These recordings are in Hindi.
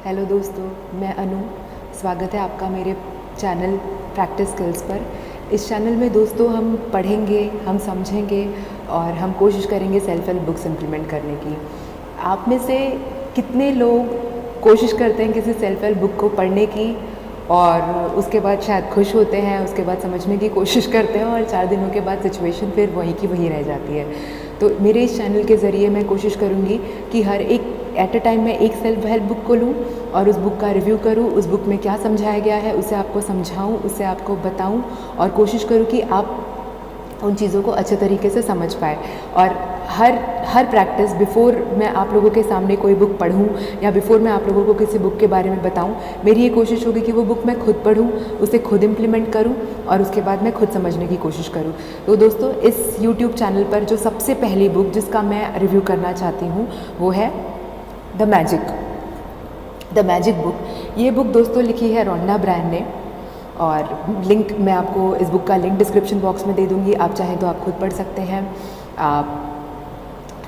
हेलो दोस्तों, मैं अनु। स्वागत है आपका मेरे चैनल प्रैक्टिस स्किल्स पर। इस चैनल में दोस्तों हम पढ़ेंगे, हम समझेंगे और हम कोशिश करेंगे सेल्फ हेल्प बुक्स इम्प्लीमेंट करने की। आप में से कितने लोग कोशिश करते हैं किसी सेल्फ हेल्प बुक को पढ़ने की और उसके बाद शायद खुश होते हैं, उसके बाद समझने की कोशिश करते हैं और 4 दिनों के बाद सिचुएशन फिर वहीं की वहीं रह जाती है। तो मेरे इस चैनल के ज़रिए मैं कोशिश करूँगी कि हर एक एट अ टाइम मैं एक सेल्फ हेल्प बुक को लूँ और उस बुक का रिव्यू करूँ, उस बुक में क्या समझाया गया है उसे आपको समझाऊँ, उसे आपको बताऊँ और कोशिश करूँ कि आप उन चीज़ों को अच्छे तरीके से समझ पाए। और हर प्रैक्टिस बिफ़ोर मैं आप लोगों के सामने कोई बुक पढ़ूँ या बिफ़ोर मैं आप लोगों को किसी बुक के बारे में बताऊँ, मेरी ये कोशिश होगी कि वो बुक मैं खुद पढूँ, उसे खुद इम्प्लीमेंट करूँ और उसके बाद मैं खुद समझने की कोशिश करूँ। तो दोस्तों, इस यूट्यूब चैनल पर जो सबसे पहली बुक जिसका मैं रिव्यू करना चाहती हूँ वो है द मैजिक बुक। ये बुक दोस्तों लिखी है रोंडा ब्रायन ने और लिंक मैं आपको इस बुक का लिंक डिस्क्रिप्शन बॉक्स में दे दूँगी। आप चाहें तो आप खुद पढ़ सकते हैं, आप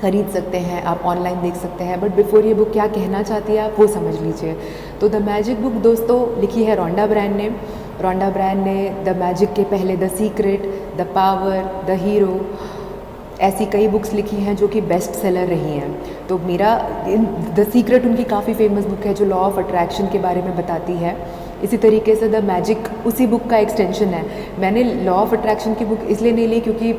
खरीद सकते हैं, आप ऑनलाइन देख सकते हैं, बट बिफोर ये बुक क्या कहना चाहती है आप वो समझ लीजिए। तो द मैजिक बुक दोस्तों लिखी है रोंडा ब्रायन ने। रोंडा ब्रायन ने द मैजिक के पहले the secret, the power, the hero ऐसी कई बुक्स लिखी हैं जो कि बेस्ट सेलर रही हैं। तो मेरा द सीक्रेट उनकी काफ़ी फेमस बुक है जो लॉ ऑफ अट्रैक्शन के बारे में बताती है। इसी तरीके से द मैजिक उसी बुक का एक्सटेंशन है। मैंने लॉ ऑफ अट्रैक्शन की बुक इसलिए नहीं ली क्योंकि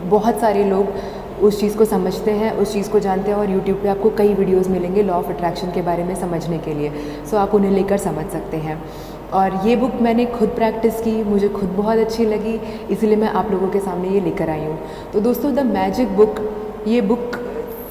बहुत सारे लोग उस चीज़ को समझते हैं, उस चीज़ को जानते हैं और यूट्यूब पे आपको कई वीडियोस मिलेंगे लॉ ऑफ अट्रैक्शन के बारे में समझने के लिए। सो आप उन्हें लेकर समझ सकते हैं। और ये बुक मैंने खुद प्रैक्टिस की, मुझे खुद बहुत अच्छी लगी, इसीलिए मैं आप लोगों के सामने ये लेकर आई हूँ। तो दोस्तों, द मैजिक बुक, ये बुक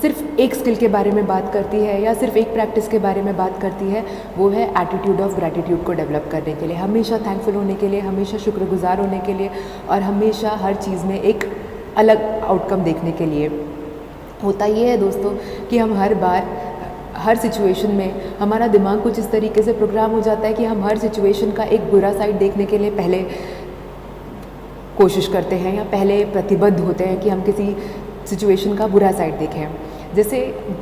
सिर्फ एक स्किल के बारे में बात करती है या सिर्फ एक प्रैक्टिस के बारे में बात करती है, वो है एटीट्यूड ऑफ ग्रैटिट्यूड को डेवलप करने के लिए, हमेशा थैंकफुल होने के लिए, हमेशा शुक्रगुजार होने के लिए और हमेशा हर चीज़ में एक अलग आउटकम देखने के लिए। होता ये है दोस्तों कि हम हर बार हर सिचुएशन में हमारा दिमाग कुछ इस तरीके से प्रोग्राम हो जाता है कि हम हर सिचुएशन का एक बुरा साइड देखने के लिए पहले कोशिश करते हैं या पहले प्रतिबद्ध होते हैं कि हम किसी सिचुएशन का बुरा साइड देखें। जैसे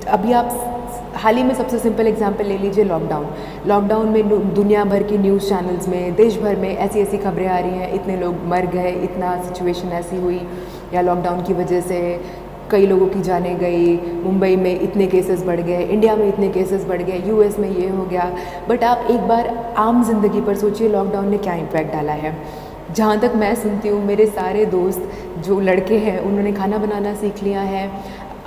अभी आप हाल ही में सबसे सिंपल एग्जांपल ले लीजिए लॉकडाउन में दुनिया भर की न्यूज़ चैनल्स में, देश भर में ऐसी ऐसी खबरें आ रही हैं, इतने लोग मर गए, इतना सिचुएशन ऐसी हुई, या लॉकडाउन की वजह से कई लोगों की जानें गई, मुंबई में इतने केसेस बढ़ गए, इंडिया में इतने केसेस बढ़ गए, यूएस में ये हो गया। बट आप एक बार आम जिंदगी पर सोचिए लॉकडाउन ने क्या इम्पैक्ट डाला है। जहाँ तक मैं सुनती हूँ, मेरे सारे दोस्त जो लड़के हैं उन्होंने खाना बनाना सीख लिया है।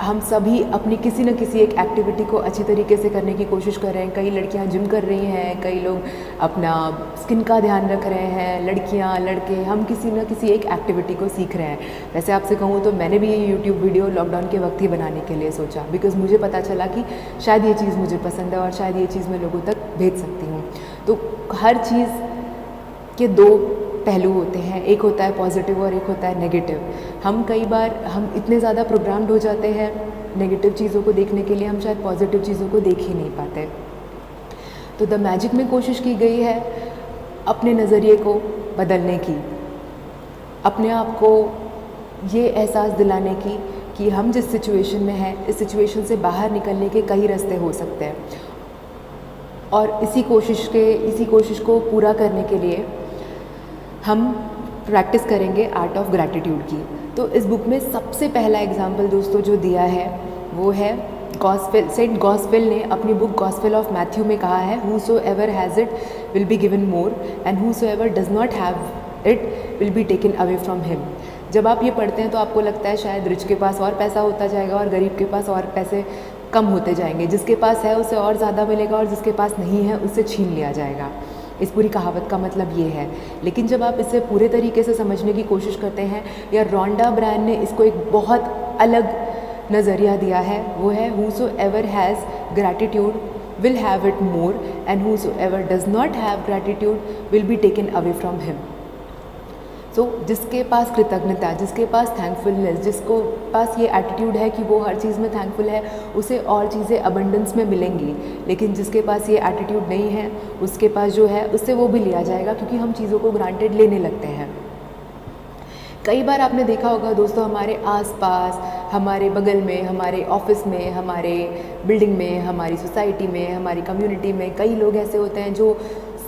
हम सभी अपनी किसी न किसी एक एक्टिविटी को अच्छी तरीके से करने की कोशिश कर रहे हैं। कई लड़कियां जिम कर रही हैं, कई लोग अपना स्किन का ध्यान रख रहे हैं, लड़कियां लड़के हम किसी न किसी एक एक्टिविटी को सीख रहे हैं। वैसे आपसे कहूँ तो मैंने भी ये यूट्यूब वीडियो लॉकडाउन के वक्त ही बनाने के लिए सोचा, बिकॉज़ मुझे पता चला कि शायद ये चीज़ मुझे पसंद है और शायद ये चीज़ मैं लोगों तक भेज सकती हूँ। तो हर चीज़ के दो पहलू होते हैं, एक होता है पॉजिटिव और एक होता है नेगेटिव। हम कई बार इतने ज़्यादा प्रोग्राम्ड हो जाते हैं नेगेटिव चीज़ों को देखने के लिए, हम शायद पॉजिटिव चीज़ों को देख ही नहीं पाते। तो द मैजिक में कोशिश की गई है अपने नज़रिए को बदलने की, अपने आप को ये एहसास दिलाने की कि हम जिस सिचुएशन में हैं, इस सिचुएशन से बाहर निकलने के कई रास्ते हो सकते हैं। और इसी कोशिश को पूरा करने के लिए हम प्रैक्टिस करेंगे आर्ट ऑफ ग्रैटिट्यूड की। तो इस बुक में सबसे पहला एग्जाम्पल दोस्तों जो दिया है वो है गॉस्पेल। सेंट गॉस्पेल ने अपनी बुक गॉस्पेल ऑफ मैथ्यू में कहा है, whosoever has it will be given more and whosoever does not have it will be taken away from him. जब आप ये पढ़ते हैं तो आपको लगता है शायद रिच के पास और पैसा होता जाएगा और गरीब के पास और पैसे कम होते जाएंगे, जिसके पास है उसे और ज़्यादा मिलेगा और जिसके पास नहीं है उससे छीन लिया जाएगा। इस पूरी कहावत का मतलब ये है। लेकिन जब आप इसे पूरे तरीके से समझने की कोशिश करते हैं, या रोंडा ब्रायन ने इसको एक बहुत अलग नज़रिया दिया है, वो है whosoever has gratitude will have it more and whosoever does not have gratitude will be taken away from him. So जिसके पास कृतज्ञता, जिसके पास थैंकफुलनेस, जिसको पास ये एटीट्यूड है कि वो हर चीज़ में थैंकफुल है, उसे और चीज़ें अबंडेंस में मिलेंगी। लेकिन जिसके पास ये एटीट्यूड नहीं है, उसके पास जो है उससे वो भी लिया जाएगा, क्योंकि हम चीज़ों को ग्रांटेड लेने लगते हैं। कई बार आपने देखा होगा दोस्तों, हमारे आसपास, हमारे बगल में, हमारे ऑफिस में, हमारे बिल्डिंग में, हमारी सोसाइटी में, हमारी कम्युनिटी में कई लोग ऐसे होते हैं जो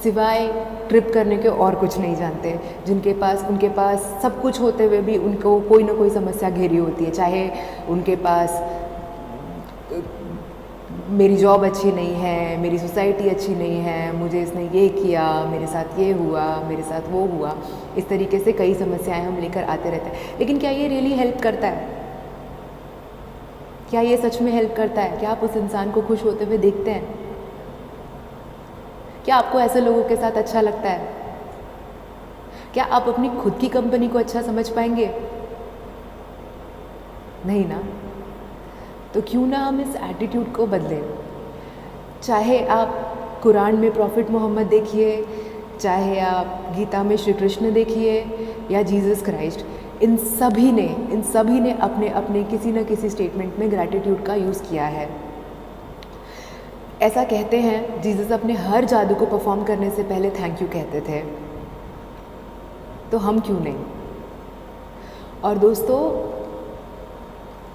सिवाय ट्रिप करने के और कुछ नहीं जानते, उनके पास सब कुछ होते हुए भी उनको कोई ना कोई समस्या घेरी होती है। चाहे उनके पास मेरी जॉब अच्छी नहीं है, मेरी सोसाइटी अच्छी नहीं है, मुझे इसने ये किया, मेरे साथ ये हुआ, मेरे साथ वो हुआ, इस तरीके से कई समस्याएं हम लेकर आते रहते हैं। लेकिन क्या ये रियली हेल्प करता है? क्या ये सच में हेल्प करता है? क्या आप उस इंसान को खुश होते हुए देखते हैं? क्या आपको ऐसे लोगों के साथ अच्छा लगता है? क्या आप अपनी खुद की कंपनी को अच्छा समझ पाएंगे? नहीं ना। तो क्यों ना हम इस एटीट्यूड को बदलें। चाहे आप कुरान में प्रॉफिट मोहम्मद देखिए, चाहे आप गीता में श्री कृष्ण देखिए, या जीसस क्राइस्ट, इन सभी ने अपने अपने किसी न किसी स्टेटमेंट में ग्रैटिट्यूड का यूज़ किया है। ऐसा कहते हैं जीसस अपने हर जादू को परफॉर्म करने से पहले थैंक यू कहते थे, तो हम क्यों नहीं? और दोस्तों,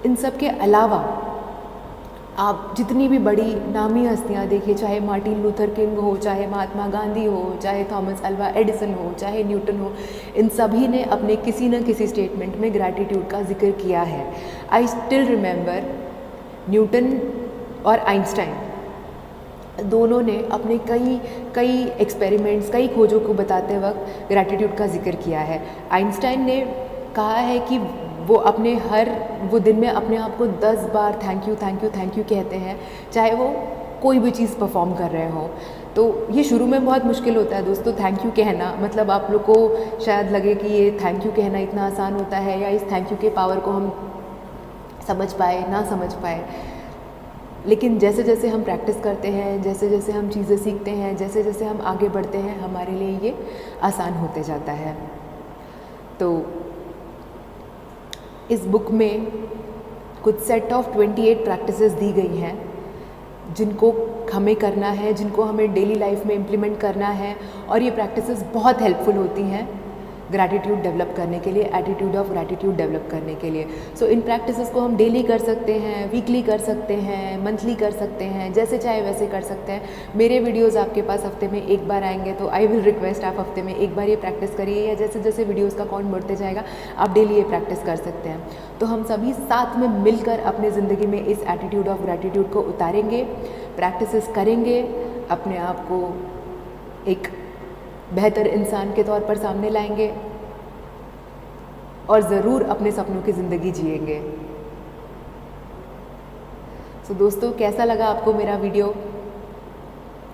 इन सब के अलावा आप जितनी भी बड़ी नामी हस्तियां देखिए, चाहे मार्टिन लूथर किंग हो, चाहे महात्मा गांधी हो, चाहे थॉमस अल्वा एडिसन हो, चाहे न्यूटन हो, इन सभी ने अपने किसी न किसी स्टेटमेंट में ग्रैटिट्यूड का जिक्र किया है। आई स्टिल रिमेंबर न्यूटन और आइंस्टाइन दोनों ने अपने कई एक्सपेरिमेंट्स, कई खोजों को बताते वक्त ग्रैटिट्यूड का जिक्र किया है। आइंस्टाइन ने कहा है कि वो दिन में अपने आप को 10 बार थैंक यू कहते हैं, चाहे वो कोई भी चीज़ परफॉर्म कर रहे हो। तो ये शुरू में बहुत मुश्किल होता है दोस्तों, थैंक यू कहना। मतलब आप लोग को शायद लगे कि ये थैंक यू कहना इतना आसान होता है, या इस थैंक यू के पावर को हम समझ पाए ना समझ पाए। लेकिन जैसे जैसे हम प्रैक्टिस करते हैं, जैसे जैसे हम चीज़ें सीखते हैं, जैसे जैसे हम आगे बढ़ते हैं, हमारे लिए ये आसान होते जाता है। तो इस बुक में कुछ सेट ऑफ 28 प्रैक्टिसेस दी गई हैं जिनको हमें करना है, जिनको हमें डेली लाइफ में इम्प्लीमेंट करना है, और ये प्रैक्टिसेस बहुत हेल्पफुल होती हैं ग्रैटिट्यूड डेवलप करने के लिए, एटीट्यूड ऑफ ग्रैटिट्यूड डेवलप करने के लिए। सो इन प्रैक्टिसेस को हम डेली कर सकते हैं, वीकली कर सकते हैं, मंथली कर सकते हैं, जैसे चाहे वैसे कर सकते हैं। मेरे वीडियोस आपके पास हफ्ते में एक बार आएंगे, तो आई विल रिक्वेस्ट आप हफ्ते में एक बार ये प्रैक्टिस करिए, या जैसे जैसे वीडियोज़ का काउंट बढ़ते जाएगा आप डेली ये प्रैक्टिस कर सकते हैं। तो हम सभी साथ में मिलकर अपने ज़िंदगी में इस एटीट्यूड ऑफ ग्रैटिट्यूड को उतारेंगे, प्रैक्टिसेस करेंगे, अपने आप को एक बेहतर इंसान के तौर पर सामने लाएंगे, और ज़रूर अपने सपनों की ज़िंदगी जिएंगे। सो दोस्तों, कैसा लगा आपको मेरा वीडियो,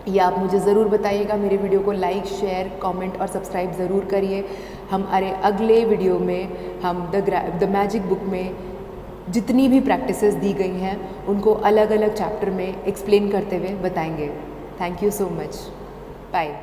ये आप मुझे ज़रूर बताइएगा। मेरे वीडियो को लाइक, शेयर, कमेंट और सब्सक्राइब ज़रूर करिए। हमारे अगले वीडियो में हम द मैजिक बुक में जितनी भी प्रैक्टिसेस दी गई हैं उनको अलग अलग चैप्टर में एक्सप्लेन करते हुए बताएंगे। Thank you so much. Bye.